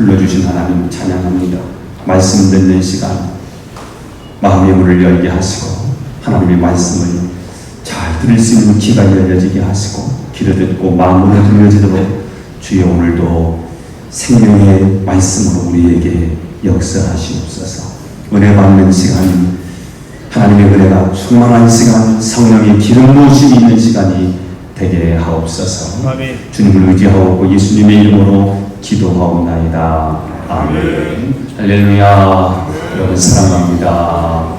불러주신 하나님 찬양합니다. 말씀 듣는 시간 마음의 문을 열게 하시고 하나님의 말씀을 잘 들을 수 있는 귀가 열려지게 하시고 귀를 듣고 마음으로 들려지도록 주여 오늘도 생명의 말씀으로 우리에게 역사하시옵소서. 은혜 받는 시간, 하나님의 은혜가 충만한 시간, 성령의 기름 부으심이 있는 시간이 되게 하옵소서. 아멘. 주님을 의지하고 예수님의 이름으로 기도하옵나이다. 아멘. 할렐루야. 여러분 사랑합니다.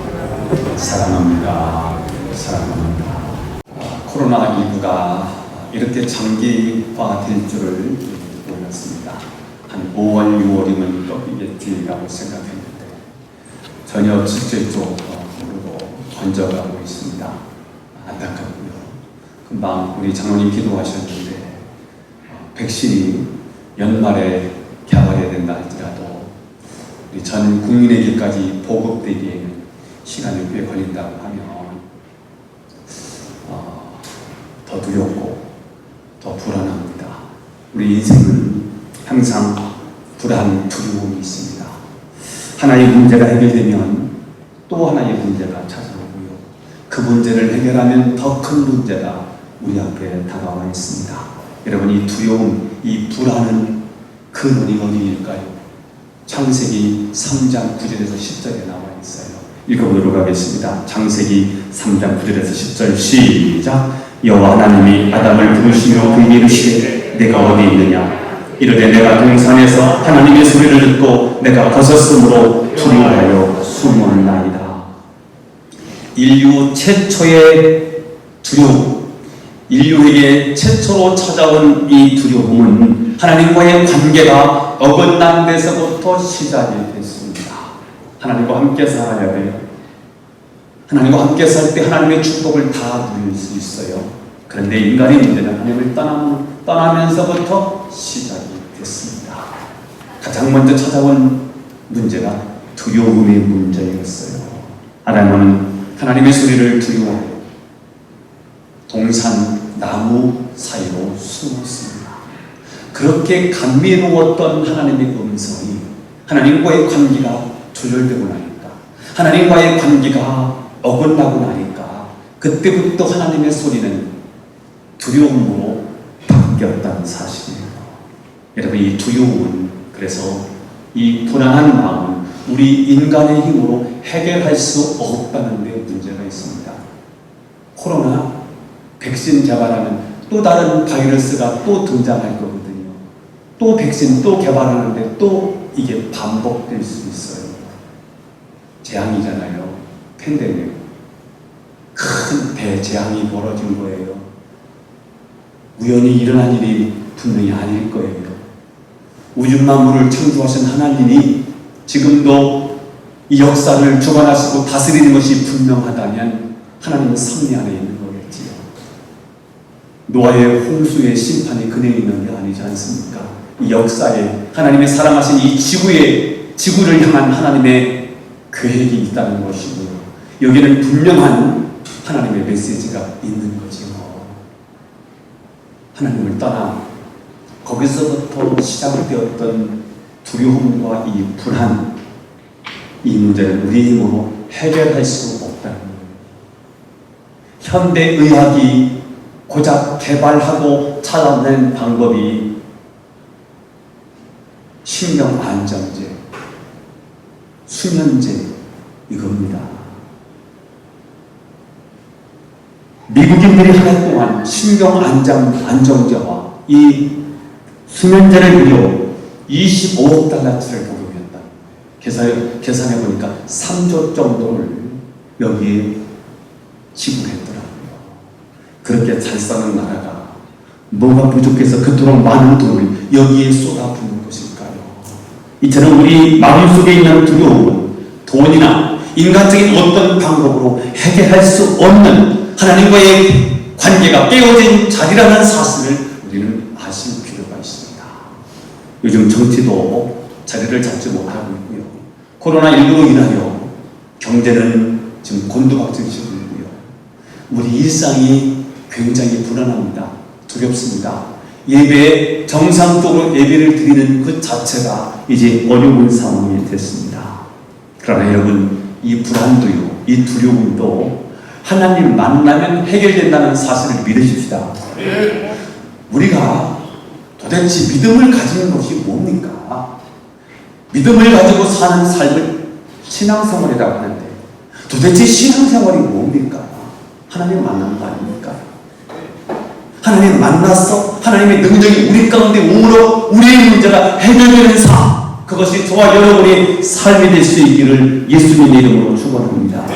사랑합니다. 사랑합니다. 코로나19가 이렇게 장기화될 줄을 몰랐습니다. 한 5월, 6월이면 꺾이겠지라고 생각했는데 전혀 실질적으로 모르고 번져가고 있습니다. 안타깝고요. 금방 우리 장로님 기도하셨는데 백신이 연말에 개발해야 된다 할지라도 우리 전 국민에게까지 보급되기에는 시간이 꽤 걸린다고 하면 더 두렵고 더 불안합니다. 우리 인생은 항상 불안, 두려움이 있습니다. 하나의 문제가 해결되면 또 하나의 문제가 찾아오고요. 그 문제를 해결하면 더 큰 문제가 우리 앞에 다가와 있습니다. 여러분, 이 두려움, 이 불안은 근원이 어디일까요? 창세기 3장 9절에서 10절에 나와 있어요. 읽어보도록 하겠습니다. 창세기 3장 9절에서 10절 시작. 여호와 하나님이 아담을 부르시며 그에게 이르시되 내가 어디 있느냐? 이르되 내가 동산에서 하나님의 소리를 듣고 내가 벗었으므로 두려워하여 숨었나이다. 인류 최초의 두려움, 인류에게 최초로 찾아온 이 두려움은 하나님과의 관계가 어긋난 데서부터 시작이 됐습니다. 하나님과 함께 살아야 돼요. 하나님과 함께 살 때 하나님의 축복을 다 누릴 수 있어요. 그런데 인간의 문제는 하나님을 떠나면서부터 시작이 됐습니다. 가장 먼저 찾아온 문제가 두려움의 문제였어요. 아담은 하나님의 소리를 두려워하여 동산 나무 사이로 숨었습니다. 그렇게 감미로웠던 하나님의 음성이 하나님과의 관계가 조절되고 나니까, 하나님과의 관계가 어긋나고 나니까 그때부터 하나님의 소리는 두려움으로 바뀌었다는 사실이에요. 여러분, 이 두려움은, 그래서 이 불안한 마음은 우리 인간의 힘으로 해결할 수 없다는 데 문제가 있습니다. 코로나 백신 개발하는 또 다른 바이러스가 또 등장할 거거든요. 또 백신 또 개발하는데 또 이게 반복될 수 있어요. 재앙이잖아요. 팬데믹. 큰 대재앙이 벌어진 거예요. 우연히 일어난 일이 분명히 아닐 거예요. 우주 만물을 창조하신 하나님이 지금도 이 역사를 주관하시고 다스리는 것이 분명하다면 하나님은 섭리 안에 있는 거겠지요. 노아의 홍수의 심판이 그냥 있는 게 아니지 않습니까? 이 역사에 하나님의 사랑하신 이 지구를 향한 하나님의 계획이 있다는 것이고요. 여기는 분명한 하나님의 메시지가 있는 거지요. 하나님을 떠나 거기서부터 시작되었던 두려움과 이 불안, 이 문제는 우리 힘으로 해결할 수 없다는 거예요. 현대의학이 고작 개발하고 찾아낸 방법이 신경안정제, 수면제 이겁니다. 미국인들이 한 해 동안 신경안정제와 이 수면제를 위해 25억 달러치를 복용했다. 계산해 보니까 3조 정도를 여기에 지불했더라고요. 그렇게 잘 사는 나라가 뭐가 부족해서 그토록 많은 돈을 여기에 쏟아붓는 것일까요? 이처럼 우리 마음속에 있는 두려움은 돈이나 인간적인 어떤 방법으로 해결할 수 없는 하나님과의 관계가 깨어진 자리라는 사실을 우리는 아실 필요가 있습니다. 요즘 정치도 자리를 잡지 못하고 있고요. 코로나19로 인하여 경제는 지금 곤두박질치고 있고요. 우리 일상이 굉장히 불안합니다. 두렵습니다. 예배에 정상적으로 예배를 드리는 그 자체가 이제 어려운 상황이 됐습니다. 그러나 여러분, 이 불안도요, 이 두려움도 하나님 만나면 해결된다는 사실을 믿으십시다. 우리가 도대체 믿음을 가지는 것이 뭡니까? 믿음을 가지고 사는 삶을 신앙생활이라고 하는데, 도대체 신앙생활이 뭡니까? 하나님 만나는 거 아닙니까? 하나님 만났어? 하나님의 능력이 우리 가운데 오므로 우리의 문제가 해결되는 삶, 그것이 저와 여러분의 삶이 될 수 있기를 예수님의 이름으로 축원합니다.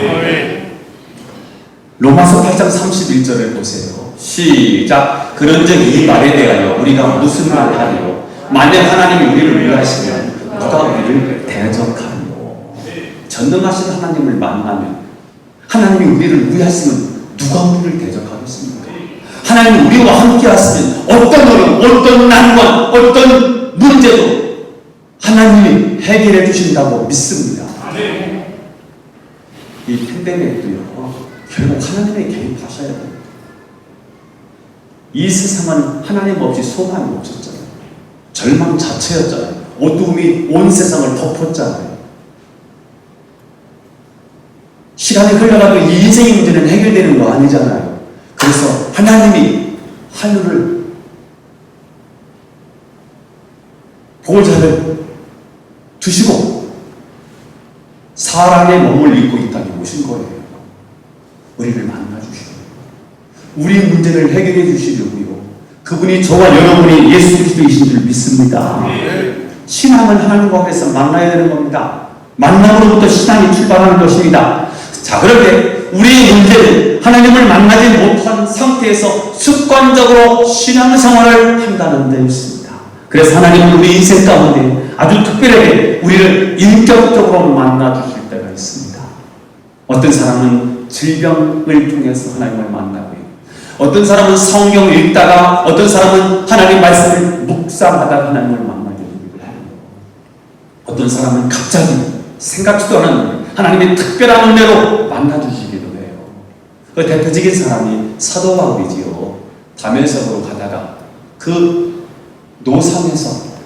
로마서 8장 31절을 보세요. 시작. 그런즉 이 말에 대하여 우리가 무슨 말을 하리요? 만약 하나님이 우리를 위하시면 누가 우리를 대적하리요? 전능하신 하나님을 만나면, 하나님이 우리를 위하시면 누가 우리를 대적하겠습니까? 하나님이 우리와 함께 하시면 어떤 어려움, 어떤 난관, 어떤 문제도 하나님이 해결해 주신다고 믿습니다. 이 팬데믹도요, 결국 하나님의 개입하셔야 됩니다. 이 세상은 하나님 없이 소망이 없었잖아요. 절망 자체였잖아요. 어두움이 온 세상을 덮었잖아요. 시간이 흘러가도 이 인생의 문제는 해결되는 거 아니잖아요. 그래서 하나님이 하늘을, 보호자를 주시고 사랑의 몸을 입고 이 땅에 오신 거예요. 우리를 만나주시고 우리 문제를 해결해 주시려고요. 그분이 저와 여러분이 예수 그리스도이신 줄 믿습니다. 신앙은 하나님과 함께서 만나야 되는 겁니다. 만남으로부터 신앙이 출발하는 것입니다. 자, 그런데 우리의 문제는 하나님을 만나지 못한 상태에서 습관적으로 신앙생활을 한다는 데 있습니다. 그래서 하나님은 우리 인생 가운데 아주 특별하게 우리를 인격적으로 만나주실 때가 있습니다. 어떤 사람은 질병을 통해서 하나님을 만나고요. 어떤 사람은 성경을 읽다가, 어떤 사람은 하나님 말씀을 묵상하다가 하나님을 만나게 되기도 해요. 어떤 사람은 갑자기 생각지도 않은 하나님의 특별한 은혜로 만나주시기도 해요. 그 대표적인 사람이 사도 바울이지요. 다메섹으로 가다가 그 노상에서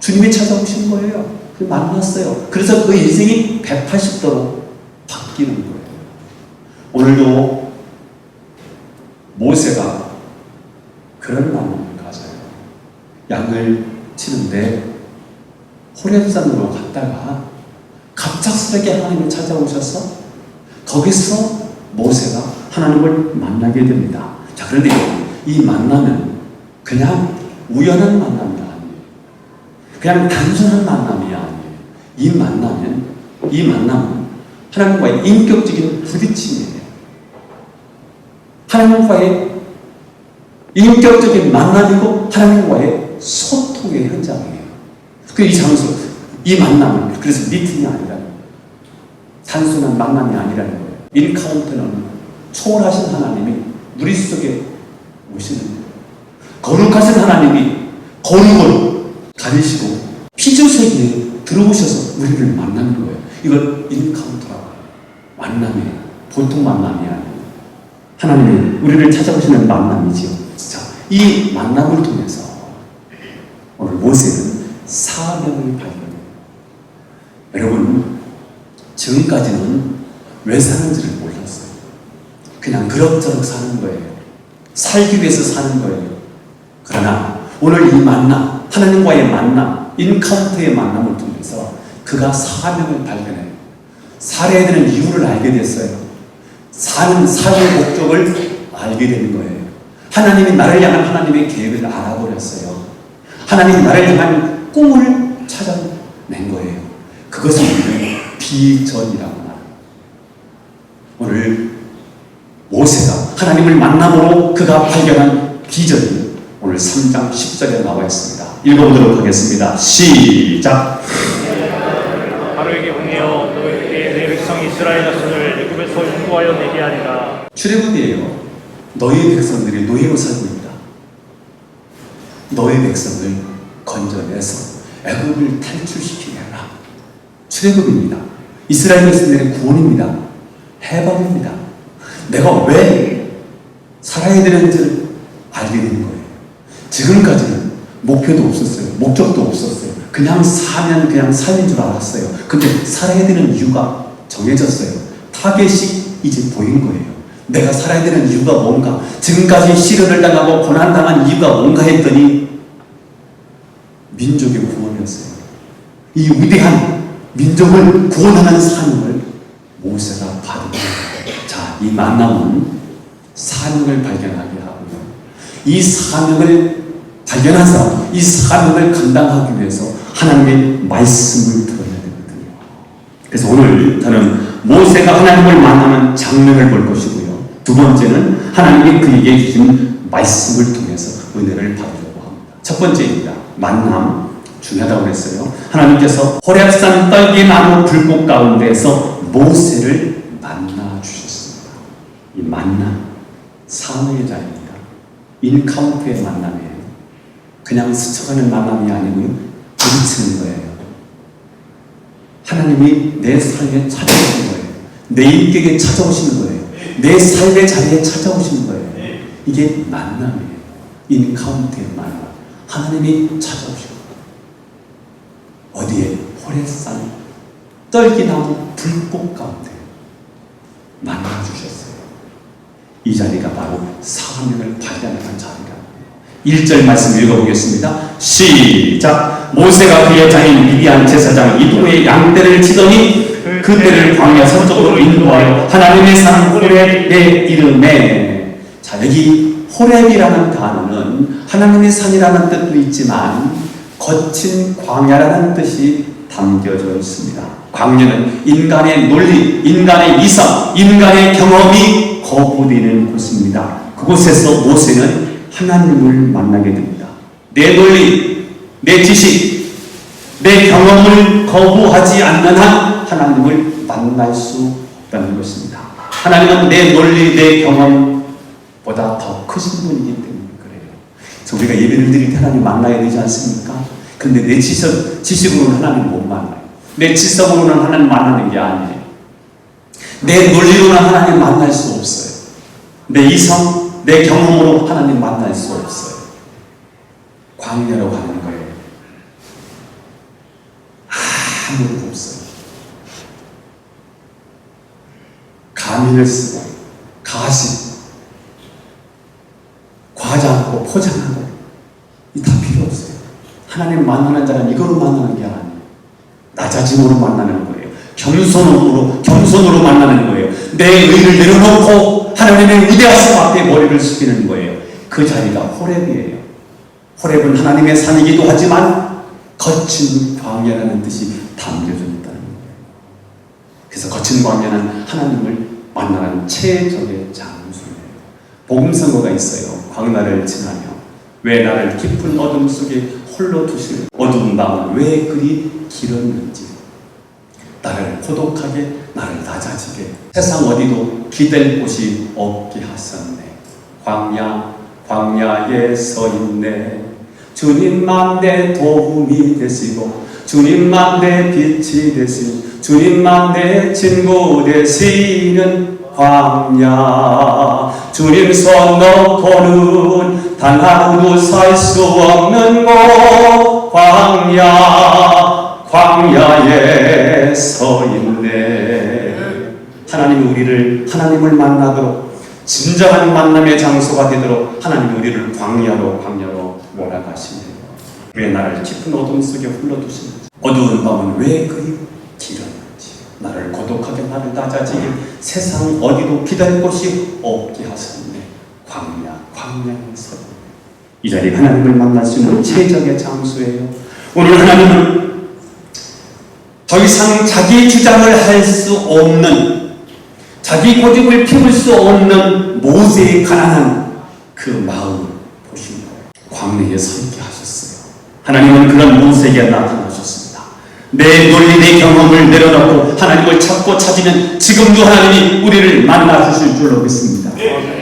주님이 찾아오신 거예요. 그 만났어요. 그래서 그 인생이 180도로 바뀌는 거예요. 오늘도 모세가 그런 마음을 가져요. 양을 치는데 호렙산으로 갔다가 갑작스럽게 하나님이 찾아오셔서 거기서 모세가 하나님을 만나게 됩니다. 자, 그런데 이 만남은 그냥 우연한 만남이 아니에요. 그냥 단순한 만남이 아니에요. 이 만남은 하나님과의 인격적인 부딪힘이에요. 하나님과의 인격적인 만남이고 하나님과의 소통의 현장이에요. 이 장소, 이 만남은 그래서 미팅이 아니라는 거예요. 단순한 만남이 아니라는 거예요. 인카운트는 초월하신 하나님이 우리 속에 오시는 거예요. 거룩하신 하나님이 거룩을 가리시고 피조세계에 들어오셔서 우리를 만나는 거예요. 이걸 인카운트라고 해요. 만남이에요. 보통 만남이 아니에요. 하나님이 우리를 찾아오시는 만남이지요. 자, 이 만남을 통해서 오늘 모세는 사명을 발견해요. 여러분, 지금까지는 왜 사는지를 몰랐어요. 그냥 그럭저럭 사는 거예요. 살기 위해서 사는 거예요. 그러나 오늘 이 만남, 하나님과의 만남, 인카운트의 만남을 통해서 그가 사명을 발견해요. 살아야 되는 이유를 알게 됐어요. 사는 삶의 목적을 알게 되는 거예요. 하나님이 나를 향한 하나님의 계획을 알아버렸어요. 하나님이 나를 향한 꿈을 찾아낸 거예요. 그것을 우리는 비전이라고 말해요. 오늘 모세가 하나님을 만남으로 그가 발견한 비전이 오늘 3장 10절에 나와 있습니다. 읽어보도록 하겠습니다. 시작. 바로에게 응하여 너희에게 내 백성 이스라엘 자손을 애굽에서 인도하여 내게 하리라. 출애굽이에요. 너희 백성들이 노예로 살고 있다. 너희 백성을 건져내서 애굽을 탈출시키게 하라. 출애굽입니다. 이스라엘 백성들의 구원입니다. 해방입니다. 내가 왜 살아야 되는지를 알게 되는 거예요. 지금까지는 목표도 없었어요. 목적도 없었어요. 그냥 사면 그냥 살인 줄 알았어요. 근데 살아야 되는 이유가 정해졌어요. 타겟이 이제 보인 거예요. 내가 살아야 되는 이유가 뭔가, 지금까지 시련을 당하고 고난당한 이유가 뭔가 했더니 민족의 구원이었어요. 이 위대한 민족을 구원하는 사명을 모세가 받은 거예요. 자, 이 만남은 사명을 발견하게 하고요. 이 사명을 발견한 사람, 이 사명을 감당하기 위해서 하나님의 말씀을 들어야 되거든요. 그래서 오늘 저는 모세가 하나님을 만나는 장면을 볼 것이고요. 두 번째는 하나님이 그에게 주신 말씀을 통해서 은혜를 받으려고 합니다. 첫 번째입니다. 만남. 중요하다고 했어요. 하나님께서 호렙산 떨기나무 불꽃 가운데서 모세를 만나 주셨습니다. 이 만남, 사명의 자리입니다. 인카운트의 만남이에요. 그냥 스쳐가는 만남이 아니고요. 부딪히는 거예요. 하나님이 내 삶에 찾아오시는 거예요. 내 인격에 찾아오시는 거예요. 내 삶의 자리에 찾아오시는 거예요. 이게 만남이에요. 인카운트의 만남. 하나님이 찾아오시는 거예요. 어디에? 호렙산 떨기나무 불꽃 가운데 만나 주셨어요. 이 자리가 바로 사명을 발견하는 자리가. 1절 말씀 읽어보겠습니다. 시작. 모세가 그의 장인 미디안 제사장 이도의 양떼를 치더니 그때를 광야 서쪽으로 인도하여 하나님의 산 호렙의 이름에. 자, 여기 호렙이라는 단어는 하나님의 산이라는 뜻도 있지만 거친 광야라는 뜻이 담겨져 있습니다. 광야는 인간의 논리, 인간의 이성, 인간의 경험이 거부되는 곳입니다. 그곳에서 모세는 하나님을 만나게 됩니다. 내 논리, 내 지식, 내 경험을 거부하지 않는 한 하나님을 만날 수 없다는 것입니다. 하나님은 내 논리, 내 경험보다 더 크신 분이기 때문에 그래요. 그래서 우리가 예배를 드릴 때 하나님 만나야 되지 않습니까? 근데 내 지식으로는 하나님 못 만나요. 내 지성으로는 하나님 만나는 게 아니에요. 내 논리로는 하나님 만날 수 없어요. 내 이성, 내 경험으로 하나님 만날 수 없어요. 광야로 가는 거예요. 아무도 없어요. 가민을 쓰고 가식, 과장하고 포장하고 이 다 필요 없어요. 하나님 만나는 자는 이거로 만나는 게 아니에요. 낮아짐으로 만나는 거예요. 겸손으로 만나는 거예요. 내 의를 내려놓고 하나님의 위대하심 앞에 머리를 숙이는 거예요. 그 자리가 호렙이에요. 호렙은 하나님의 산이기도 하지만 거친 광야라는 뜻이 담겨져 있다는 거예요. 그래서 거친 광야는 하나님을 만나는 최적의 장소예요. 복음선거가 있어요. 광야를 지나며 왜 나를 깊은 어둠 속에 홀로 두실 어두운 밤은 왜 그리 길었는지, 나를 고독하게, 나를 낮아지게, 세상 어디도 기댈 곳이 없게 하셨네. 광야에 서 있네. 주님만 내 도움이 되시고 주님만 내 빛이 되시고 주님만 내 친구 되시는 광야. 주님 손 놓고는 단 하루도 살 수 없는 곳 광야에 서 있네. 하나님이 우리를 하나님을 만나도록, 진정한 만남의 장소가 되도록 하나님이 우리를 광야로 몰아가시네요. 왜 나를 깊은 어둠 속에 홀러두시는지, 어두운 밤은 왜 그리 길었는지, 나를 고독하게, 나를 낮아지게, 세상 어디도 기다릴 곳이 없게 하셨네. 광야에 서 있네. 이 자리 하나님을 만날 수 있는 최적의 장소예요. 오늘 하나님은 더 이상 자기 주장을 할 수 없는, 자기 고집을 피울 수 없는 모세의 가난한 그 마음을 보신 거예요. 광야에 서 있게 하셨어요. 하나님은 그런 모세에게 나타나셨습니다. 내 논리, 내 경험을 내려놓고 하나님을 찾고 찾으면 지금도 하나님이 우리를 만나 주실 줄로 믿습니다.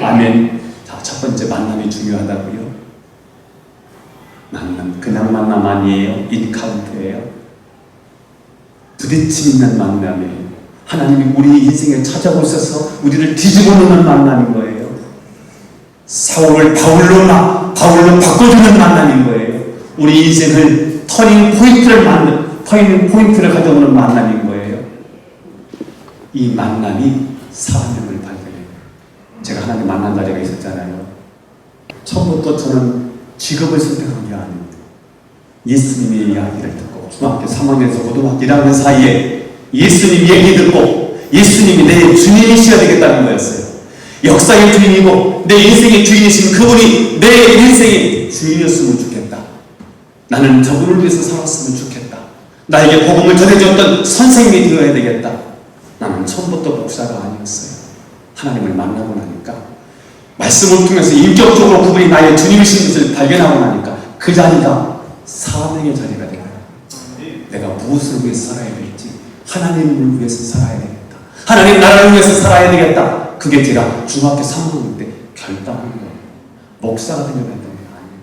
아멘. 자, 첫 번째 만남이 중요하다고요. 만남, 그냥 만남 아니에요. 인카운트예요. 부딪힘 있는 만남이에요. 하나님이 우리 인생에 찾아오셔서 우리를 뒤집어 놓는 만남인 거예요. 사울을 바울로 바꿔주는 만남인 거예요. 우리 인생을 터닝 포인트를 가져오는 만남인 거예요. 이 만남이 사명을 발견해요. 제가 하나님 만난 자리가 있었잖아요. 처음부터 저는 직업을 선택한 게 아닙니다. 예수님의 이야기를 듣고 중학교 3학년에서 고등학교 1학년 사이에 예수님 얘기 듣고 예수님이 내 주님이셔야 되겠다는 거였어요. 역사의 주인이고 내 인생의 주인이신 그분이 내 인생의 주인이었으면 좋겠다. 나는 저분을 위해서 살았으면 좋겠다. 나에게 복음을 전해줬던 선생님이 되어야 되겠다. 나는 처음부터 목사가 아니었어요. 하나님을 만나고 나니까 말씀을 통해서 인격적으로 그분이 나의 주님이신 것을 발견하고 나니까 그 자리가 사명의 자리가 되어요. 내가 무엇을 위해서 살아야 될지 하나님을 위해서 살아야 되겠다. 하나님 나라를 위해서 살아야 되겠다. 그게 제가 중학교 3학년 때 결단한 거예요. 목사가 되려고 했던 게 아니에요.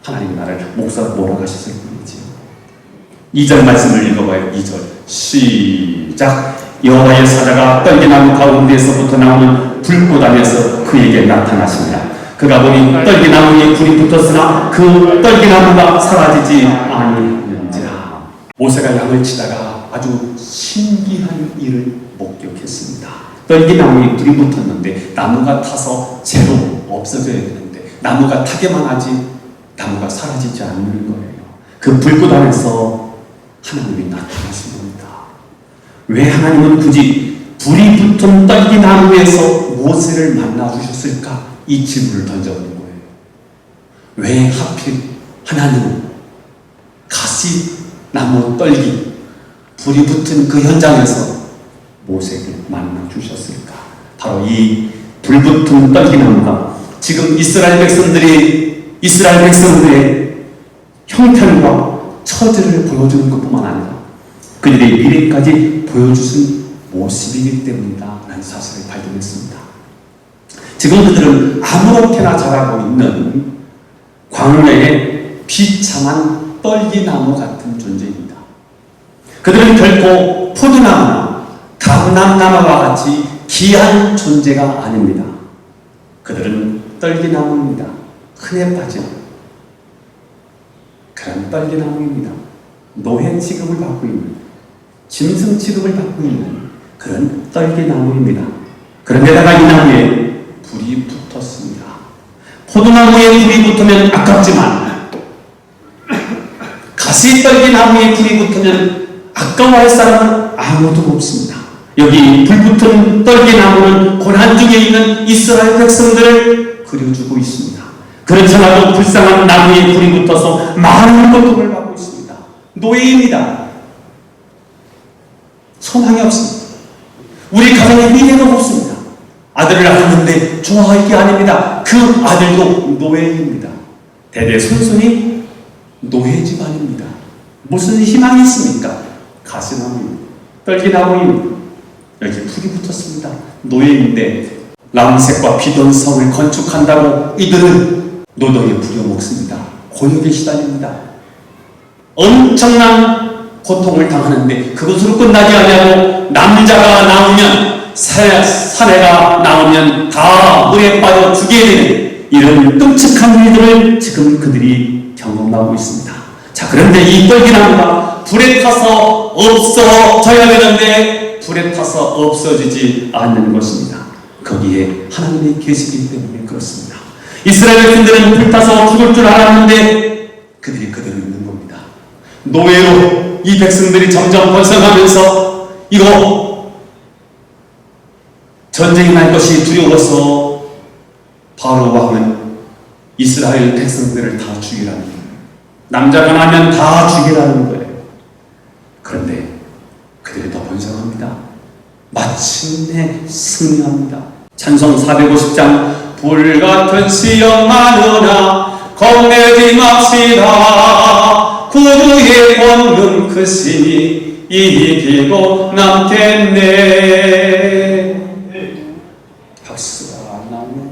하나님 나라를 목사로 몰아가셨을 뿐이지요. 2절 말씀을 읽어봐요. 2절 시작. 여호와의 사자가 떨기나무 가운데에서부터 나오는 불꽃 안에서 그에게 나타나시니라. 그가 보니 떨기나무에 불이 붙었으나 그 떨기나무가 사라지지 아니하는지라. 모세가 양을 치다가 아주 신기한 일을 목격했습니다. 떨기나무에 불이 붙었는데 나무가 타서 재로 없어져야 되는데 나무가 타게만 하지 나무가 사라지지 않는 거예요. 그 불꽃 안에서 하나님이 나타나신 겁니다. 왜 하나님은 굳이 불이 붙은 떨기나무에서 모세를 만나주셨을까? 이 질문을 던져보는 거예요. 왜 하필 하나님은 가시나무 떨기 불이 붙은 그 현장에서 모세를 만나주셨을까? 바로 이 불붙은 떨기나무가 지금 이스라엘 백성들의 형편과 처지를 보여주는 것뿐만 아니라 그들의 미래까지 보여주신 모습이기 때문이다 라는 사실을 발견했습니다. 지금 그들은 아무렇게나 자라고 있는 광야의 비참한 떨기나무 같은 존재입니다. 그들은 결코 포도나무나 감람나무와 같이 귀한 존재가 아닙니다. 그들은 떨기나무입니다. 흔해 빠진 그런 떨기나무입니다. 노예 취급을 받고 있는, 짐승 취급을 받고 있는 그런 떨기나무입니다. 그런데다가 이 나무에 불이 붙었습니다. 포도나무에 불이 붙으면 아깝지만 가시떨기나무에 불이 붙으면 아까워할 사람은 아무도 없습니다. 여기 불붙은 떨기나무는 고난 중에 있는 이스라엘 백성들을 그려주고 있습니다. 그렇잖아도 불쌍한 나무에 불이 붙어서 많은 고통을 받고 있습니다. 노예입니다. 소망이 없습니다. 우리 가정에 미래가 없습니다. 아들을 낳았는데 좋아할 게 아닙니다. 그 아들도 노예입니다. 대대손손이 노예 집안입니다. 무슨 희망이 있습니까? 가시나무입니다. 떨기나무입니다. 여기 불이 붙었습니다. 노예인데 람색과 비돈성을 건축한다고 이들은 노동에 부려먹습니다. 고역에 시달립니다. 엄청난 고통을 당하는데 그것으로 끝나지 않냐고 남자가 나오면 사내가 나오면 다 물에 빠져 죽게 되는 이런 끔찍한 일들을 지금 그들이 경험하고 있습니다. 자, 그런데 이 떨기나무가 불에 타서 없어져야 되는데 불에 타서 없어지지 않는 것입니다. 거기에 하나님이 계시기 때문에 그렇습니다. 이스라엘 백성들은 불타서 죽을 줄 알았는데 그들이 그대로 있는 겁니다. 노예로 이 백성들이 점점 번성하면서 이거 전쟁이 날 것이 두려워서 바로 왕은 이스라엘 백성들을 다 죽이라는 거예요. 남자가 나면 다 죽이라는 거예요. 그런데 그들이 더 번성합니다. 마침내 승리합니다. 찬송 450장 불같은 시험 많으나 겁내지 맙시다. 구주의 권능 크시니 이기고 남겠네. 박수가 안 나오네.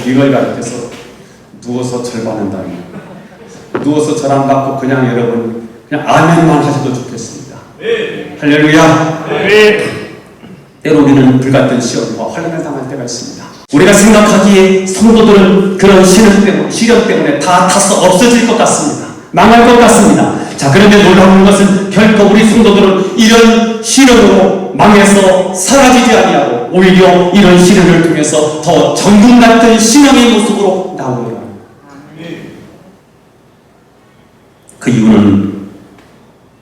이걸 가르쳐서 누워서 절반한다니. 누워서 절 안 받고 그냥 여러분 그냥 아멘만 하셔도 좋겠습니다. 할렐루야. 때로 우리는 불같은 시험과 환난을 당할 때가 있습니다. 우리가 생각하기에 성도들은 그런 시련 때문에 다 타서 없어질 것 같습니다. 망할 것 같습니다. 자, 그런데 놀라운 것은 결코 우리 성도들은 이런 시련으로 망해서 사라지지 아니하고 오히려 이런 시련을 통해서 더 정금 같은 신앙의 모습으로 나오려 합니다. 그 이유는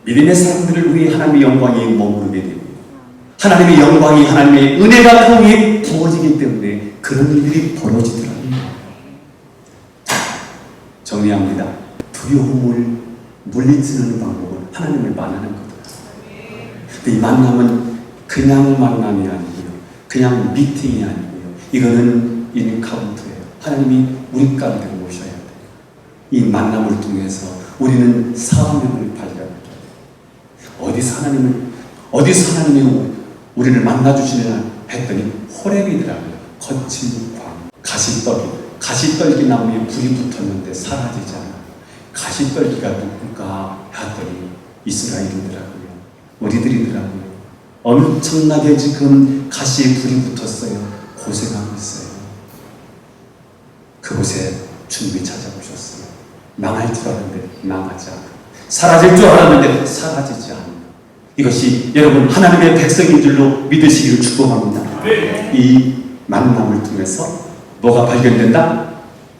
믿음의 사람들을 우리 하나님의 영광에 머무르게 되고 하나님의 영광이 하나님의 은혜가 그 위에 부어지기 때문에 그런 일들이 벌어지더라고요. 정리합니다. 두려움을 물리치는 방법은 하나님을 만나는 거다. 근데 이 만남은 그냥 만남이 아니고요. 그냥 미팅이 아니고요. 이거는 인카운트예요. 하나님이 우리 가운데 오셔야 돼요. 이 만남을 통해서 우리는 사명을 발견해야 돼요. 어디서 하나님이 우리를 만나주시느냐 했더니 호렙이더라고요. 거친 광, 가시떨기 나무에 불이 붙었는데 사라지지 않아요. 가시떨기가 누굴까 했더니 이스라엘이더라고요. 우리들이더라고요. 엄청나게 지금 가시에 불이 붙었어요. 고생하고 있어요. 그곳에 주님이 찾아오셨어요. 망할 줄 알았는데 망하지 않아요. 사라질 줄 알았는데 사라지지 않아요. 이것이 여러분 하나님의 백성인 줄로 믿으시기를 축복합니다. 이 만남을 통해서 뭐가 발견된다?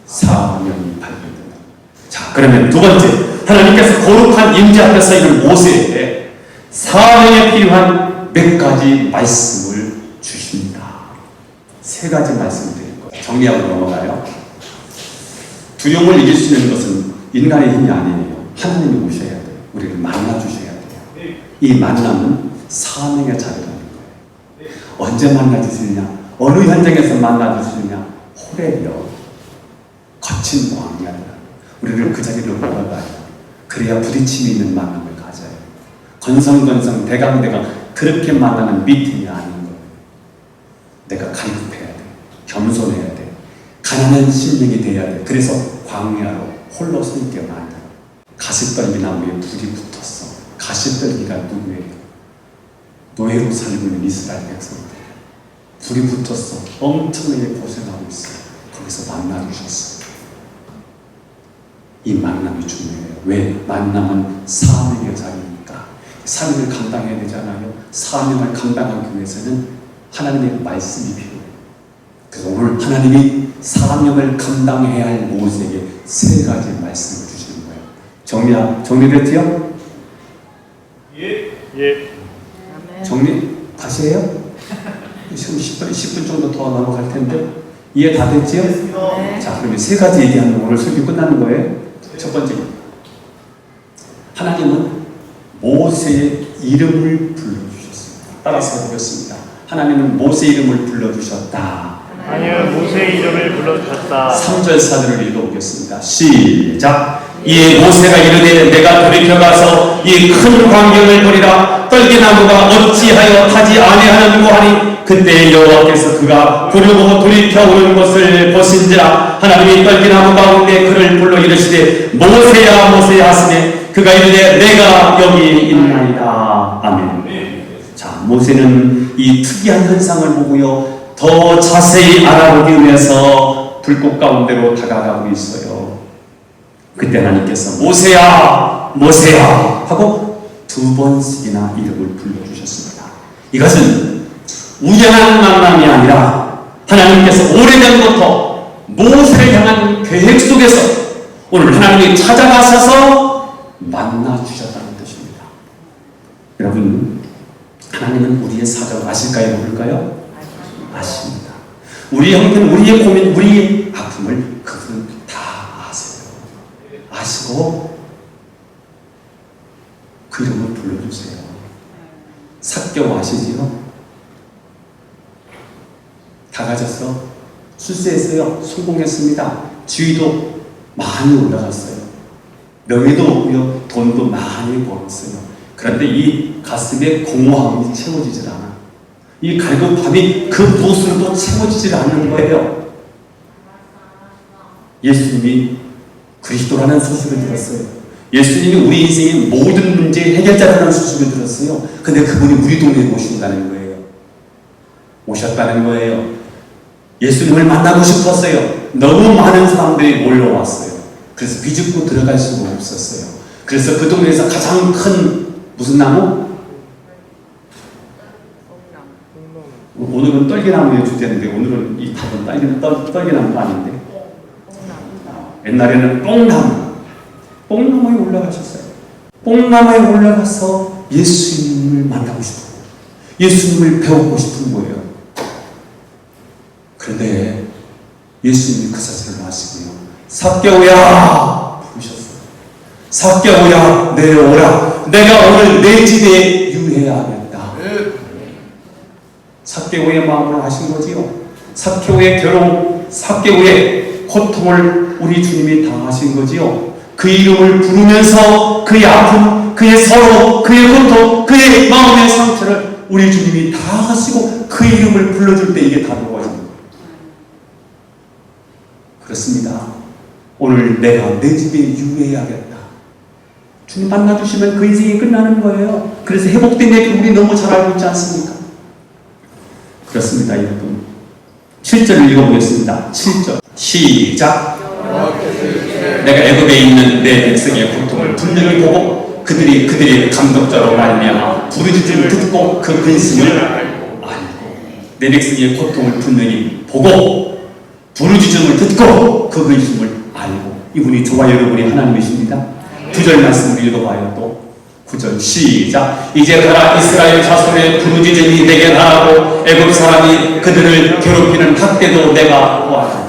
사명이 발견된다. 자, 그러면 두 번째, 하나님께서 거룩한 임재 앞에 서 있는 모세에게 사명에 필요한 몇 가지 말씀을 주십니다. 세 가지 말씀을 드릴 거예요. 정리하고 넘어가요. 두려움을 이길 수 있는 것은 인간의 힘이 아니에요. 하나님이 오셔야 돼요. 우리를 만나 주셔야 돼요. 이 만남은 사명의 자리라는 거예요. 언제 만나 주시느냐? 어느 현장에서 만나 주시느냐? 호렙이요. 거친 광야라. 우리를 그 자리로 몰아가요. 그래야 부딪힘이 있는 만남을 가져요. 건성건성 대강대강 그렇게 만나는 미팅이 아닌 거예요. 내가 갈급해야 돼. 겸손해야 돼. 가난한 심령이 돼야 돼. 그래서 광야로 홀로 서 있게 만들어. 가시떨기 나무에 불이 붙었어. 가시떨기가 누구예요? 노예로 살고 있는 이스라엘 백성들. 불이 붙었어. 엄청나게 고생하고 있어요. 거기서 만나주셨어요. 이 만남이 중요해요. 왜? 만남은 사명의 자리니까. 사명을 감당해야 되잖아요. 사명을 감당하기 위해서는 하나님의 말씀이 필요해요. 그래서 오늘 하나님이 사명을 감당해야 할 모세에게 세 가지 말씀을 주시는 거예요. 정리됐지요? 예. 정리 다시 해요? 지금 10분 정도 더 넘어갈 텐데 이해 다 됐지요? 네. 자, 그러면 세 가지 얘기하면 오늘 설교 끝나는 거예요. 첫 번째, 하나님은 모세의 이름을 불러주셨습니다. 따라서 해보겠습니다. 하나님은 모세 이름을 불러주셨다. 하나님은 모세의 이름을 불러주셨다. 3절 4절을 읽어보겠습니다. 시작. 이에 모세가 이르되 내가 돌이켜가서 이 큰 광경을 보리라. 떨기나무가 어찌하여 타지 아니하는고 하니 그때 여호와께서 그가 그를 보고 돌이켜 오는 것을 보신지라. 하나님이 떨기나무 가운데 그를 불러 이르시되 모세야 모세야 하시되 그가 이르되 내가 여기 있나이다. 아멘. 자, 모세는 이 특이한 현상을 보고요 더 자세히 알아보기 위해서 불꽃 가운데로 다가가고 있어요. 그때 하나님께서 모세야 모세야 하고 두 번씩이나 이름을 불러주셨습니다. 이것은 우연한 만남이 아니라 하나님께서 오래전부터 모세를 향한 계획 속에서 오늘 하나님이 찾아가셔서 만나주셨다는 뜻입니다. 여러분, 하나님은 우리의 사정을 아실까요? 모를까요? 아십니다. 우리 형편, 우리의 고민, 우리의 아픔을 그분 다 아세요. 아시고 그 이름을 불러주세요. 삭개오 아시지요? 다 가졌어. 출세했어요. 성공했습니다. 지위도 많이 올라갔어요. 명예도 없고요. 돈도 많이 벌었어요. 그런데 이 가슴에 공허함이 채워지질 않아. 이 갈급함이 그 무엇으로도 채워지질 않는 거예요. 예수님이 그리스도라는 소식을 들었어요. 예수님이 우리 인생의 모든 문제의 해결자라는 소식을 들었어요. 근데 그분이 우리 동네에 오신다는 거예요. 오셨다는 거예요. 예수님을 만나고 싶었어요. 너무 많은 사람들이 몰려왔어요. 그래서 비집고 들어갈 수가 없었어요. 그래서 그 동네에서 가장 큰 무슨 나무? 오늘은 떨기나무의 주제인데 오늘은 이 답은 떨기나무가 아닌데 옛날에는 뽕나무에 올라가셨어요. 뽕나무에 올라가서 예수님을 만나고 싶은 거예요. 예수님을 배우고 싶은 거예요. 그런데 예수님이 그 자세를 하시고요. 삭개오야 부르셨어요. 삭개오야 내려오라. 내가 오늘 내 집에 유해하겠다. 삭개오의 마음을 아신 거지요. 삭개오의 괴로움, 삭개오의 고통을 우리 주님이 다 하신 거지요. 그 이름을 부르면서 그의 아픔, 그의 서러움, 그의 고통, 그의 마음의 상처를 우리 주님이 다 하시고 그 이름을 불러줄 때 이게 다 녹아요. 그렇습니다. 오늘 내가 내 집에 유해하겠다. 주님 만나주시면 그 인생이 끝나는 거예요. 그래서 회복된 얘기 우리 너무 잘 알고 있지 않습니까? 그렇습니다, 여러분. 7절을 읽어보겠습니다. 7절 시작. 내가 애굽에 있는 내 백성의 고통을 분명히 보고 그들이 감독자로 말미암아 부르짖음을 듣고 그 근심을 알고 내 백성의 고통을 분명히 보고 부르짖음을 듣고 그 근심을 알고. 이분이 저와 여러분이 하나님이십니다. 9절 말씀을 읽어봐요. 또 9절 시작. 이제 가라. 이스라엘 자손의 부르짖음이 내게 나하고 애굽 사람이 그들을 괴롭히는 학대도 내가 보았다.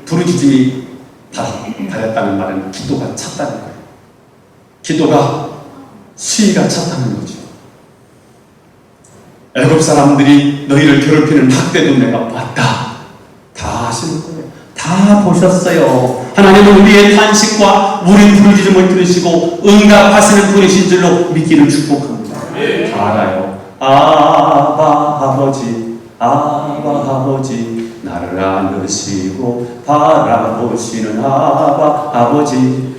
부르짖음이 달했다는 말은 기도가 찼다는 거예요. 기도가 시위가 찼다는 거죠. 애굽 사람들이 너희를 괴롭히는 학대도 내가 봤다. 다 아시는 거예요. 다 보셨어요. 하나님은 우리의 탄식과 우리 부르짖음을 들으시고 응답하시는 분이신 줄로 믿기를 축복합니다. 다 알아요. 아바 아버지 나를 안으시고 바라보시는 아바 아버지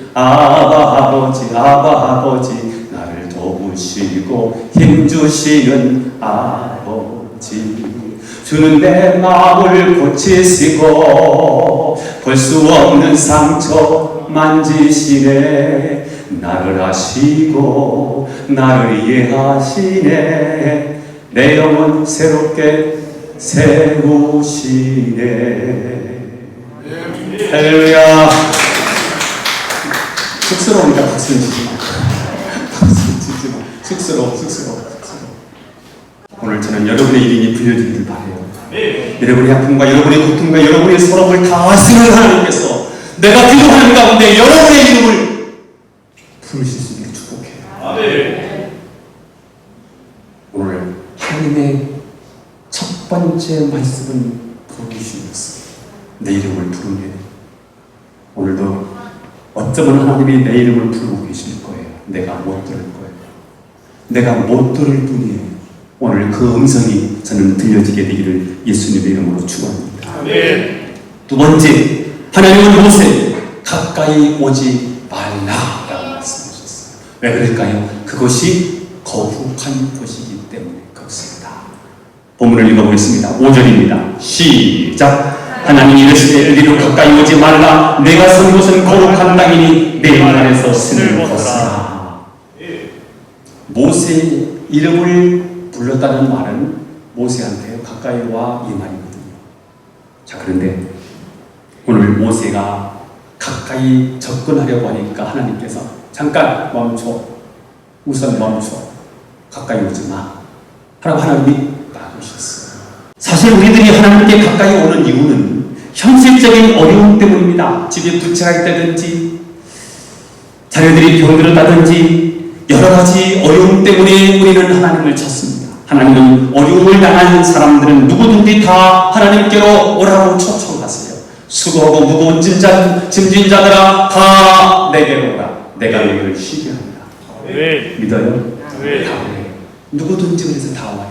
나를 도우시고 힘주시는 아버지. 주는 내 마음을 고치시고 볼 수 없는 상처 만지시네. 나를 아시고 나를 이해하시네. 내 영혼 새롭게 세우시네. 할렐루야. 쑥스러우니까 박수는 치지 마. 박수는 치지 마. 쑥스러워. 오늘 저는 여러분의 이름이 불려지기를 바라요. 여러분의 아픔과 여러분의 고통과 여러분의 서러움을 다 아시는 하나님께서 내가 기도하는 가운데 여러분의 이름을 부르실 수 있게 축복해요. 오늘 하나님의 첫 번째 말씀은 부르시면서 내 이름을 부르네. 오늘도 어쩌면 하나님이 내 이름을 부르고 계실 거예요. 내가 못 들을 거예요. 내가 못 들을 뿐이에요. 오늘 그 음성이 저는 들려지게 되기를 예수님의 이름으로 축원합니다. 두 번째, 하나님은 모세 가까이 오지 말라라고 말씀하셨어요. 왜 그럴까요? 그것이 거룩한 곳이기 때문에 그렇습니다. 본문을 읽어보겠습니다. 5절입니다. 시작. 하나님이 이르시되 이리로 가까이 오지 말라. 내가 선 곳은 거룩한 땅이니 내 안에서 신을 벗으라. 모세의 이름을 불렀다는 말은 모세한테 가까이 와 이 말이거든요. 자, 그런데 오늘 모세가 가까이 접근하려고 하니까 하나님께서 잠깐 멈춰. 우선 멈춰. 가까이 오지 마. 하라고 하나님이 막으셨어요. 사실 우리들이 하나님께 가까이 오는 이유는 현실적인 어려움 때문입니다. 집에 부채가 있다든지 자녀들이 병들었다든지 여러 가지 어려움 때문에 우리는 하나님을 찾습니다. 하나님은 어려움을 당한 사람들은 누구든지 다 하나님께로 오라고 초청하세요. 수고하고 무거운 짐진자들아 다 내게로 오라. 내가 너희를 쉬게 합니다. 믿어요? 누구든지 그래서 다 와야 돼요.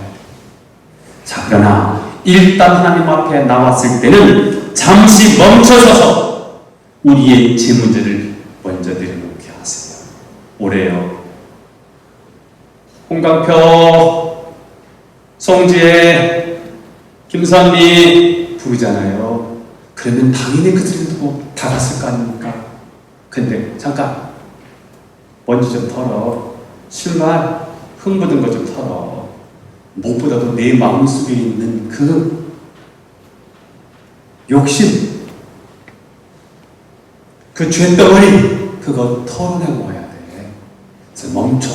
자, 그러나 일단 하나님 앞에 나왔을 때는 잠시 멈춰서서 우리의 제 문제를 먼저 내려놓게 하세요. 올해요. 홍강표 송지혜, 김선미 부르잖아요. 그러면 당연히 그들도 다 갔을 거 아닙니까? 근데 잠깐 먼저 좀 털어. 실만 흥분된 거 좀 털어. 무엇보다도 내 마음속에 있는 그 욕심, 그 죄덩어리, 그거 털어내고 와야 돼. 그래서 멈춰.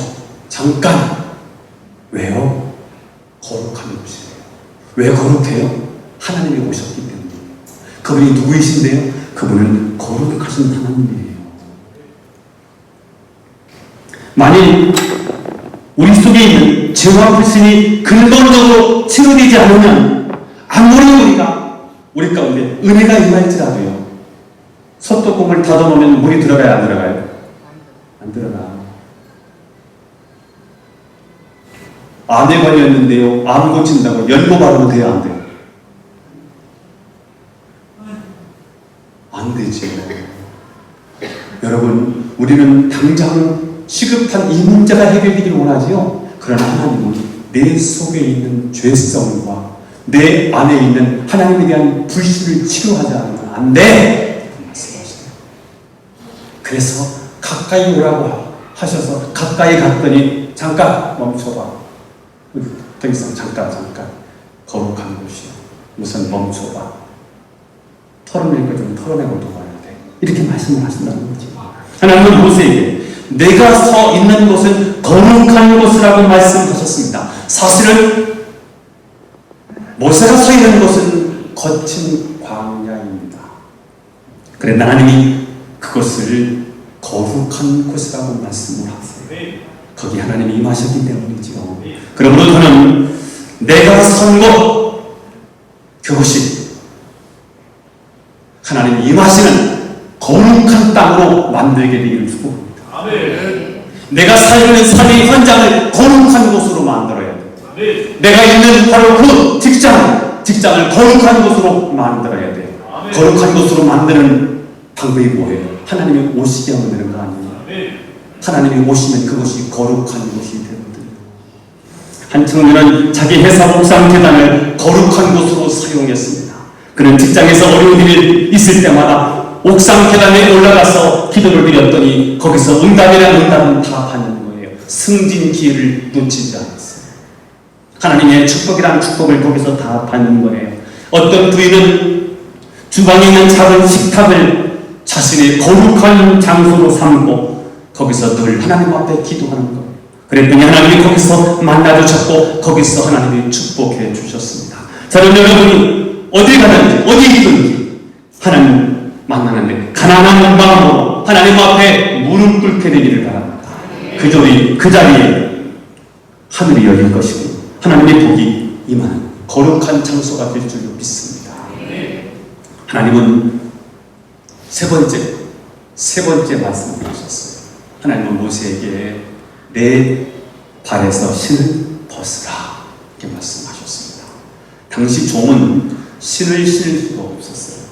잠깐. 왜요? 거룩한 곳이에요. 왜 거룩해요? 하나님이 오셨기 때문에. 그분이 누구이신데요? 그분은 거룩하신 하나님이에요. 만일 우리 속에 있는 죄와 불신이 근본적으로 치료되지 않으면 아무리 우리 가운데 은혜가 임할지라도요, 소뚜껑을 닫아놓으면 물이 들어가요, 안 들어가요? 안 들어가. 암에 걸렸는데요, 암 고친다고 연고 바르면 돼요, 안 돼요? 안 되죠. 여러분, 우리는 당장 시급한 이 문제가 해결되길 원하지요. 그러나 하나님은 내 속에 있는 죄성과 내 안에 있는 하나님에 대한 불신을 치료하지 않으면 안 돼! 말씀하시네요. 그래서 가까이 오라고 하셔서 가까이 갔더니 잠깐 멈춰봐. 더 이상 잠깐 거룩한 곳이야. 우선 멈춰봐. 털어낼 거 좀 털어내고 도와야 돼. 이렇게 말씀을 하신다는 거지. 하나님은 모세에게 내가 서 있는 곳은 거룩한 곳이라고 말씀하셨습니다. 사실은 모세가 서 있는 곳은 거친 광야입니다. 그래 하나님이 그것을 거룩한 곳이라고 말씀을 하세요. 거기 하나님이 임하셨기 때문이지요. 그러므로 저는 내가 선 곳, 그것이 하나님이 임하시는 거룩한 땅으로 만들게 되기를 축복합니다. 아멘. 내가 살고 삶의 현장을 거룩한 곳으로 만들어야 돼. 아멘. 내가 있는 바로 그 직장을 거룩한 곳으로 만들어야 돼. 아멘. 거룩한 곳으로 만드는 방법이 뭐예요? 하나님이 오시게 하면 되는 거 아니에요? 아멘. 하나님이 오시면 그것이 거룩한 곳이 되거든요. 한 청년은 자기 회사 옥상 계단을 거룩한 곳으로 사용했습니다. 그는 직장에서 어려운 일이 있을 때마다 옥상 계단에 올라가서 기도를 드렸더니 거기서 응답이라는 응답은 다 받는 거예요. 승진 기회를 놓치지 않았어요. 하나님의 축복이라는 축복을 거기서 다 받는 거예요. 어떤 부인은 주방에 있는 작은 식탁을 자신의 거룩한 장소로 삼고 거기서 늘 하나님 앞에 기도하는 거예요. 그랬더니 하나님이 거기서 만나주셨고 거기서 하나님이 축복해 주셨습니다. 저는 여러분이 어디 가든지 어디 있든지 하나님 만나는데 가난한 마음으로 하나님 앞에 무릎 꿇게 되기를 바랍니다. 그 자리에 하늘이 열릴 것이고 하나님의 복이 임하는 거룩한 장소가 될 줄로 믿습니다. 하나님은 세 번째 말씀을 하셨어요. 하나님은 모세에게 내 발에서 신을 벗으라 이렇게 말씀하셨습니다. 당시 종은 신을 신을 수가 없었어요.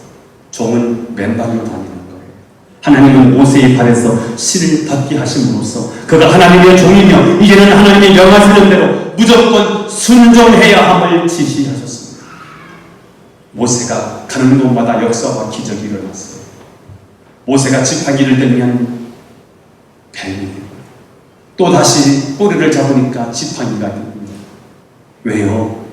종은 맨발로 다니는 거예요. 하나님은 모세의 발에서 신을 벗게 하심으로써 그가 하나님의 종이며 이제는 하나님의 명하시는 대로 무조건 순종해야 함을 지시하셨습니다. 모세가 가는 곳마다 역사와 기적이 일어났어요. 모세가 지팡이를 들면 뱀이 됩니다. 또 다시 꼬리를 잡으니까 지팡이가 됩니다. 왜요?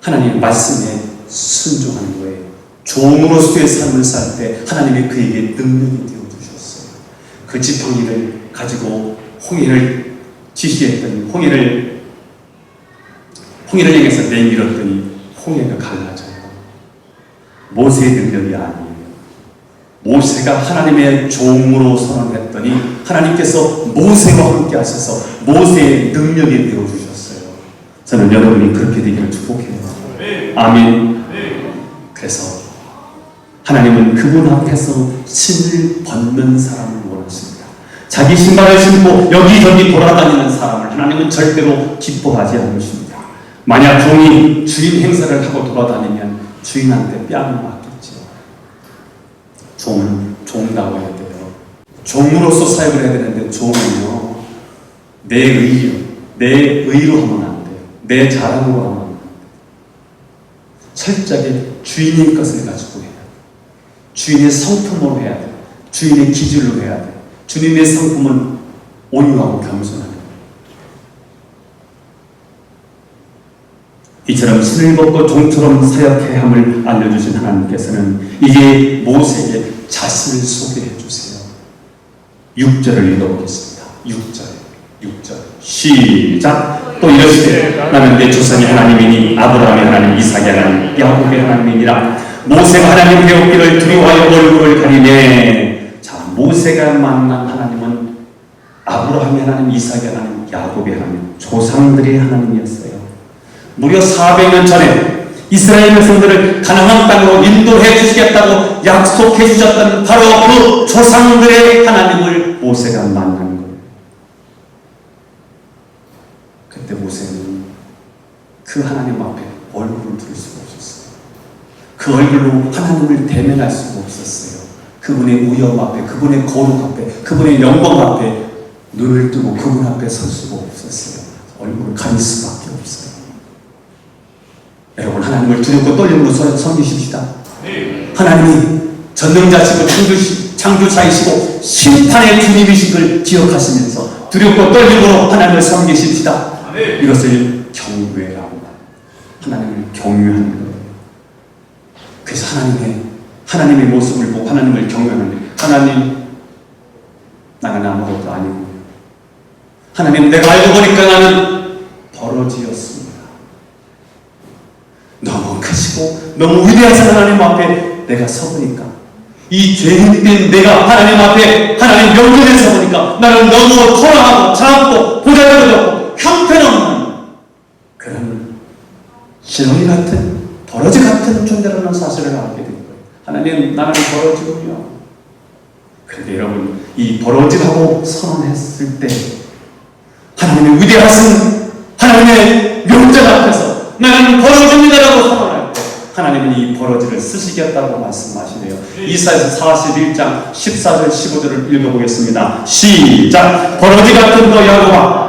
하나님의 말씀에 순종하는 거예요. 종으로서의 삶을 살 때 하나님이 그에게 능력이 되어주셨어요. 그 지팡이를 가지고 홍해를 지시했더니 홍해를 향해서 내밀었더니 홍해가 갈라져요. 모세의 능력이 아니에요. 모세가 하나님의 종으로 선언했더니 하나님께서 모세와 함께 하셔서 모세의 능력이 되어주셨어요. 저는 여러분이 그렇게 되기를 축복해요. 아멘. 그래서 하나님은 그분 앞에서 신을 벗는 사람을 원하십니다. 자기 신발을 신고 여기저기 돌아다니는 사람을 하나님은 절대로 기뻐하지 않으십니다. 만약 종이 주인 행세를 하고 돌아다니면 주인한테 뺨을 맞겠죠. 종은 종다워야 돼요. 종으로서 사역을 해야 되는데 종은요 내 의로 하면 안 돼요. 내 자랑으로 하면 안 돼. 철저하게 주인의 것을 가지고 해야 돼. 주인의 성품으로 해야 돼. 주인의 기준으로 해야 돼. 주님의 성품은 온유하고 겸손하다. 이처럼 신을 벗고 종처럼 사역해야 함을 알려주신 하나님께서는 이제 모세에게 자신을 소개해 주세요. 6절을 읽어보겠습니다. 6절 시작. 또 이르시되 나는 내 조상의 하나님이니 아브라함의 하나님, 이삭의 하나님, 야곱의 하나님이니라. 모세가 하나님 배웠기를 두려워하여 얼굴을 가리네. 자, 모세가 만난 하나님은 아브라함의 하나님, 이삭의 하나님, 야곱의 하나님, 조상들의 하나님이었어요. 무려 400년 전에 이스라엘 백성들을 가나안 땅으로 인도해 주시겠다고 약속해 주셨던 바로 그 조상들의 하나님을 모세가 만난 거예요. 그때 모세는 그 하나님 앞에 얼굴을 들 수가 없었어요. 그 얼굴로 하나님을 대면할 수가 없었어요. 그분의 위엄 앞에, 그분의 거룩 앞에, 그분의 영광 앞에 눈을 뜨고 그분 앞에 설 수가 없었어요. 얼굴을 가릴 수밖에 없어요. 여러분, 하나님을 두렵고 떨림으로 섬기십시다. 하나님이 전능자시고 창조자이시고 심판의 주님이신 걸 기억하시면서 두렵고 떨림으로 하나님을 섬기십시다. 이것을 경외라고, 하나님을 경외하는 거예요. 그래서 하나님의 모습을 보고 하나님을 경외하는, 하나님, 나는 아무것도 아니고, 하나님, 내가 알고 보니까 나는 버러지였습니다. 너무 크시고 너무 위대하신 하나님 앞에 내가 서보니까, 이 죄인된 내가 하나님 앞에 하나님 명절에 서보니까 나는 너무 초라하고 작고 보잘것없고 형편없는 그런 시렁이 같은 버러지 같은 존재라는 사실을 알게 된 거예요. 하나님, 나는 버러지군요. 그런데 여러분, 이 버러지라고 선언했을 때 하나님의 위대하신 하나님의 명절 앞에서 나는 버러지입니다라고 선언할 때 하나님은 이 버러지를 쓰시겠다고 말씀하시네요. 이사야서 41장 14절 15절을 읽어보겠습니다. 시작. 버러지 같은 너 여호와,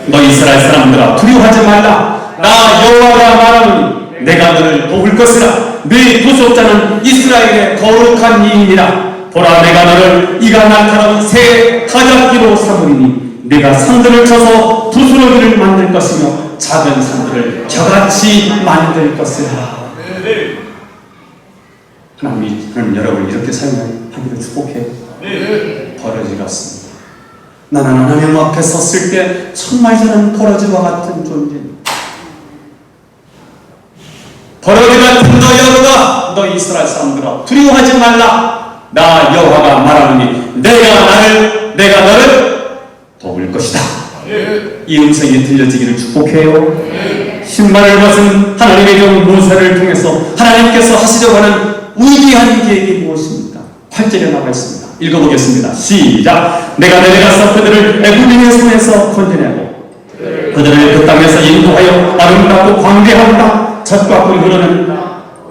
너 이스라엘 사람들아 두려워하지 말라. 나 여호와가 말하노니 내가 너를 도울 것이라. 네 구속자는 이스라엘의 거룩한 이인이라. 보라, 내가 너를 이가 날카로운 새 가작기로 삼으리니 내가 산들을 쳐서 부스러기를 만들 것이며 작은 산들을 겨같이 만들 것이라. 하나님은 여러분을 이렇게 사용하기를 축복해요. 버러지 같습니다. 나는 하나님 앞에 섰을 때 정말 저는 버러지와 같은 존재입니다. 버러지 같은 너 여호와, 너 이스라엘 사람들아 두려워하지 말라. 나 여호와가 말하노니 내가 너를 도울 것이다. 이 음성이 들려지기를 축복해요. 신발을 벗은 하나님의 종 모세를 통해서 하나님께서 하시려고 하는 위대한 계획이 무엇입니까? 8절에 나와 있습니다. 읽어보겠습니다. 시작. 내가 내려가서 그들을 애굽인의 손에서 건져내고 그들을 그 땅에서 인도하여 아름답고 광대한 땅, 젖과 꿀이 흐르는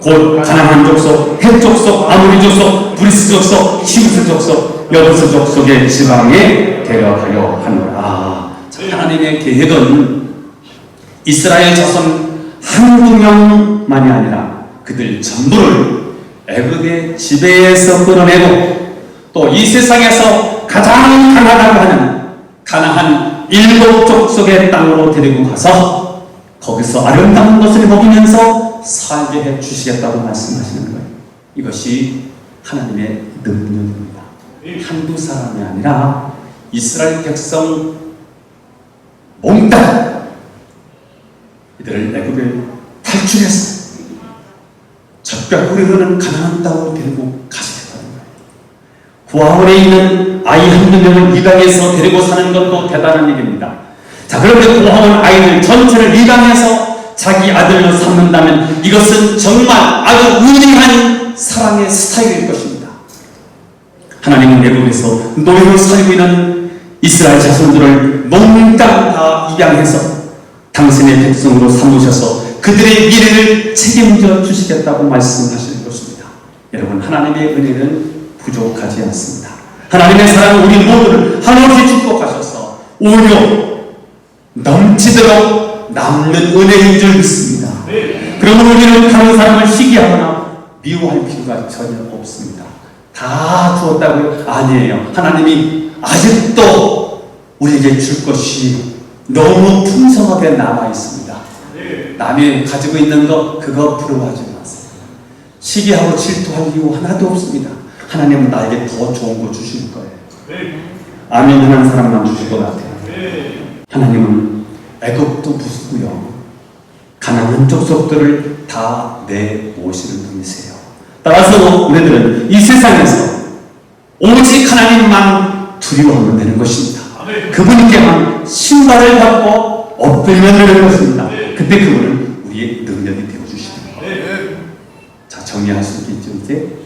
곧 가나안 족속, 헷 족속, 아모리 족속, 브리스 족속, 히브리 족속, 여부스 족속의 지방에 데려가려 하노라. 하나님의 계획은 이스라엘 자손 한두 명만이 아니라 그들 전부를 애굽의 지배에서 끌어내고 또 이 세상에서 가장 강하다고 하는 가나안 7족속의 땅으로 데리고 가서 거기서 아름다운 것을 먹이면서 살게 해 주시겠다고 말씀하시는 거예요. 이것이 하나님의 능력입니다. 한두 사람이 아니라 이스라엘 백성 몽땅 이들을 애굽에 탈출해서 젖과 꿀이 흐르는 가나안 땅으로 데리고 가시겠다는 거예요. 고아원에 있는 아이 한두 명을 이방에서 데리고 사는 것도 대단한 일입니다. 자, 그런데 고아원 아이들 전체를 이방에서 자기 아들로 삼는다면 이것은 정말 아주 위대한 사랑의 스타일일 것입니다. 하나님은 애굽에서 노예로 살고 있는 이스라엘 자손들을 몽땅 다 입양해서 당신의 백성으로 삼으셔서 그들의 미래를 책임져 주시겠다고 말씀하시는 것입니다. 여러분, 하나님의 은혜는 부족하지 않습니다. 하나님의 사랑은 우리 모두를 한없이 축복하셔서 오히려 넘치도록 남는 은혜인 줄 믿습니다. 그러므로 우리는 다른 사람을 시기하거나 미워할 필요가 전혀 없습니다. 다 주었다고요? 아니에요. 하나님이 아직도 우리에게 줄 것이 너무 풍성하게 남아 있습니다. 남이 가지고 있는 것 그거 부러워하지 마세요. 시기하고 질투할 이유 하나도 없습니다. 하나님은 나에게 더 좋은 거 주실 거예요. 아멘 하는 사람만 주실 것 같아요. 하나님은 애굽도 부수고요, 가난한 족속들을 다 내모시는 분이세요. 따라서 우리들은 이 세상에서 오직 하나님만 두려워하면 되는 것입니다. 그분께만 신발을 받고 엎드리면 되는 것입니다. 그때 그분은 우리의 능력이 되어주시는 거예요. 자, 정리할 수 있겠죠. 이제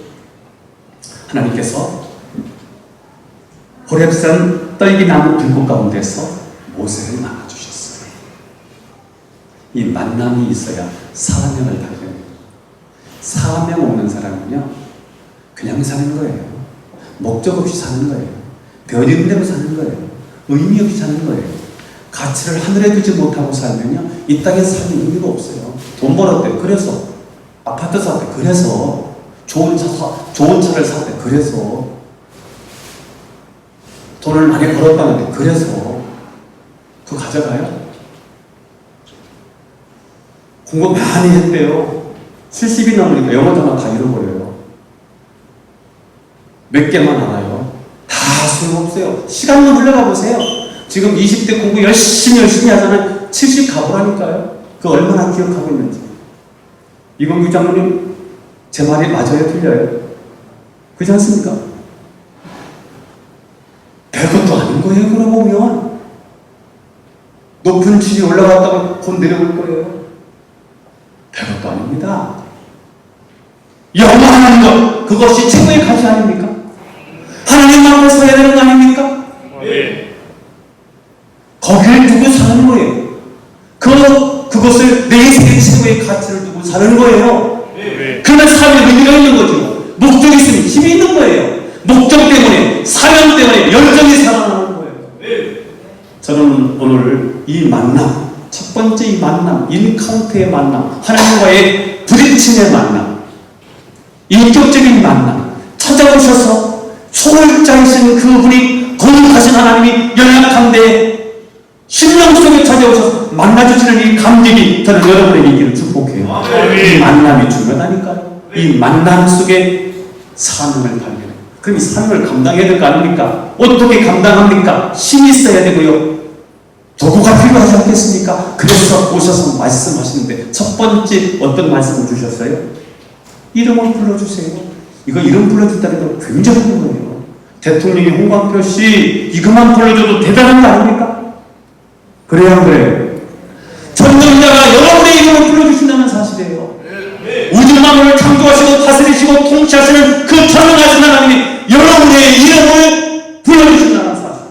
하나님께서 호렙산 떨기나무 들꽃 가운데서 모세를 만나주셨어요. 이 만남이 있어야 사명을 발견해요. 사명 없는 사람은요, 그냥 사는 거예요. 목적 없이 사는 거예요. 별이 대로 사는 거예요. 의미 없이 사는 거예요. 가치를 하늘에 두지 못하고 살면요, 이 땅에 사는 의미가 없어요. 돈 벌었대. 그래서 아파트 샀대. 그래서 좋은 차를 샀대. 그래서 돈을 많이 벌었다는데 그래서 그거 가져가요? 공부 많이 했대요. 70이 넘으니까 영어 단어 다 잃어버려요. 몇 개만 알아요. 다 소용없어요. 시간만 흘러가 보세요. 지금 20대 공부 열심히 하잖아요. 70 가보라니까요. 그 얼마나 기억하고 있는지. 이건규 장로님, 제 말이 맞아요? 틀려요? 그렇지 않습니까? 별것도 아닌 거예요. 그러고 보면 높은 집이 올라갔다가 곧 내려올 거예요. 별것도 아닙니다. 영원한 것, 그것이 최고의 가치 아닙니까? 하나님 앞에 서야 되는 거 아닙니까? 거기를 두고 사는 거예요. 그것을 내 인생의 최고의 가치를 두고 사는 거예요. 그러면 삶에 의미가 있는 거죠. 목적이 있으면 힘이 있는 거예요. 목적 때문에, 사명 때문에 열정이 살아나는 거예요. 저는 오늘 이 만남, 첫 번째 이 만남, 인카운트의 만남, 하나님과의 부딪힘의 만남, 인격적인 만남, 찾아오셔서 초월자이신 그분이 거룩하신 하나님이 연약한데 심령 속에 찾아오셔서 만나주시는 이 감격이 저는 여러분의 있기를 축복해요. 이 만남이 중요하다니까요. 이 만남 속에 사명을 발견해요. 그럼 이 사명을 감당해야 될 거 아닙니까? 어떻게 감당합니까? 힘이 있어야 되고요, 도구가 필요하지 않겠습니까? 그래서 오셔서 말씀하시는데 첫 번째 어떤 말씀을 주셨어요? 이름을 불러주세요. 이거 이름 불러준다는 건 굉장한 거예요. 대통령이 홍광표 씨 이것만 불러줘도 대단한 거 아닙니까? 그래요, 안 그래요? 전능자가 여러분의 이름을 불러주신다는 사실이에요. 우주 만물을 창조하시고 다스리시고 통치하시는 그 전능하신 하나님이 여러분의 이름을 불러주신다는 사실.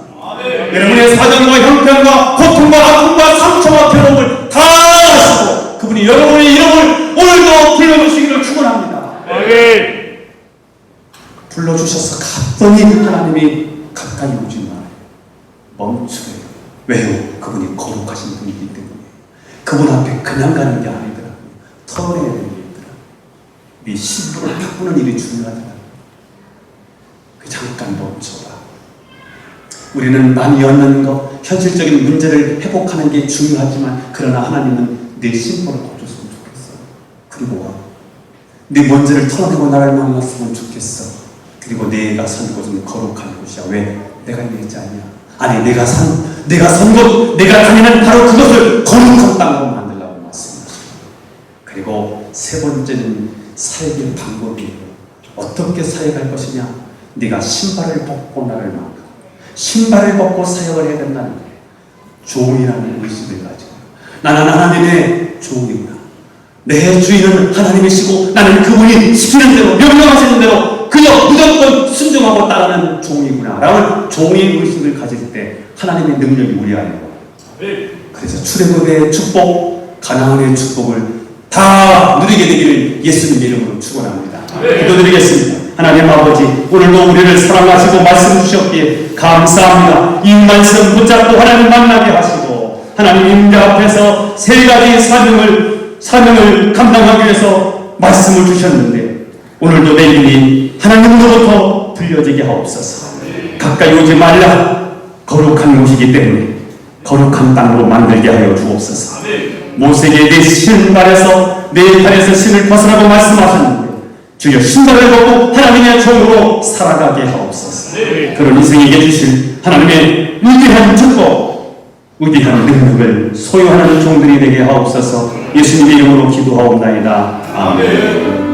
여러분의 사정과 형편과 고통과 아픔과 상처와 괴로움을 다 아시고 그분이 여러분의 이름을 오늘도 불러주시기를 축원합니다. 불러주셔서 갔더니 하나님이 가까이 오지 말아요. 멈추래요. 왜요? 그분이 거룩하신 분이기 때문에. 그분 앞에 그냥 가는 게 아니더라고요. 털어내야 되는 게 있더라고요. 네 신부를 바꾸는 일이 중요하더라고요. 그 잠깐 멈춰봐. 우리는 많이 얻는 것, 현실적인 문제를 회복하는 게 중요하지만 그러나 하나님은 내 신부를 고쳐줬으면 좋겠어. 그리고 와. 네 문제를 털어내고 나를 만났으면 좋겠어. 그리고 내가 선 곳은 거룩한 곳이야. 왜? 내가 있지 않냐? 아니, 내가 선 곳, 내가 다니는 바로 그것을 거룩한 땅으로 만들라고 말씀하십니다. 그리고 세 번째는 사역의 방법이에요. 어떻게 사역할 것이냐? 네가 신발을 벗고 나를 만나. 신발을 벗고 사역을 해야 된다는 거예요. 종이라는 의식을 가지고. 나는 하나님의 종이구나. 내 주인은 하나님이시고 나는 그분이 시키는 대로, 명령하시는 대로 그저 무조건 순종하고 따르는 종이구나 라는 종의 의식을 가질 때 하나님의 능력이 우리 안에 와요. 그래서 출애굽의 축복, 가나안의 축복을 다 누리게 되기를 예수님 이름으로 축원합니다. 기도드리겠습니다. 하나님 아버지, 오늘도 우리를 사랑하시고 말씀 주셨기에 감사합니다. 이 말씀 붙잡고 하나님 만나게 하시고 하나님 임재 앞에서 세 가지 사명을 감당하기 위해서 말씀을 주셨는데 오늘도 내 이름이 하나님으로부터 불려지게 하옵소서. 가까이 오지 말라. 거룩한 곳이기 때문에 거룩한 땅으로 만들게 하여 주옵소서. 모세에게 내 신발에서 내 발에서 신을 벗으라고 말씀하셨는데 주여 신발을 벗고 하나님의 종으로 살아가게 하옵소서. 그런 인생에게 주신 하나님의 위대한 축복, 위대한 능력을 소유하는 종들이 되게 하옵소서. 예수님의 이름으로 기도하옵나이다. 아멘.